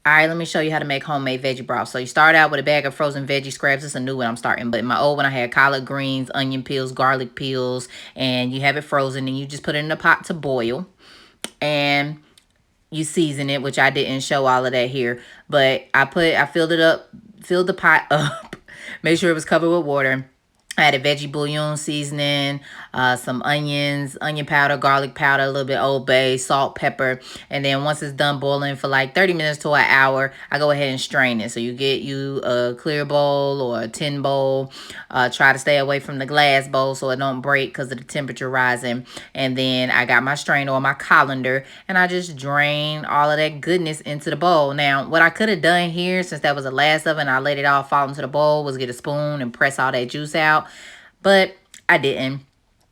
All right, let me show you how to make homemade veggie broth. So you start out with a bag of frozen veggie scraps. It's a new one I'm starting, but in my old one I had collard greens, onion peels, garlic peels, and you have it frozen and you just put it in a pot to boil. And you season it, which I didn't show all of that here, but I filled it up, filled the pot up, made sure it was covered with water. I had a veggie bouillon seasoning, some onions, onion powder, garlic powder, a little bit Old Bay, salt, pepper. And then once it's done boiling for like 30 minutes to an hour, I go ahead and strain it. So you get you a clear bowl or a tin bowl. Try to stay away from the glass bowl so it don't break because of the temperature rising. And then I got my strainer or my colander and I just drain all of that goodness into the bowl. Now, what I could have done here, since that was the last of it and I let it all fall into the bowl, was get a spoon and press all that juice out. But I didn't.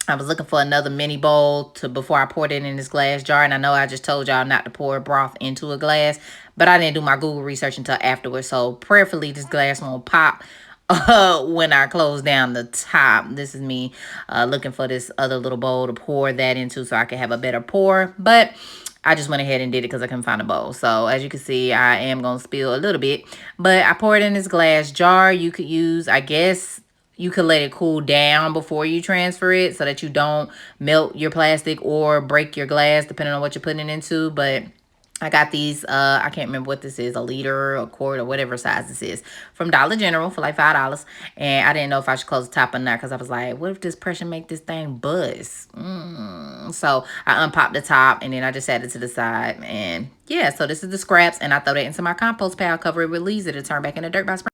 I was looking for another mini bowl to before I poured it in this glass jar. And I know I just told y'all not to pour broth into a glass, but I didn't do my Google research until afterwards. So prayerfully, this glass won't pop when I close down the top. This is me looking for this other little bowl to pour that into so I can have a better pour. But I just went ahead and did it because I couldn't find a bowl. So as you can see, I am going to spill a little bit. But I poured it in this glass jar. You could use, I guess, you could let it cool down before you transfer it so that you don't melt your plastic or break your glass, depending on what you're putting it into. But I got these, I can't remember what this is, a liter, a quart, or whatever size this is, from Dollar General for like $5. And I didn't know if I should close the top or not because I was like, what if this pressure make this thing buzz? So I unpopped the top and then I just set it to the side. And yeah, so this is the scraps. And I throw that into my compost pile, cover it with leaves. It'll turn back into dirt by spring.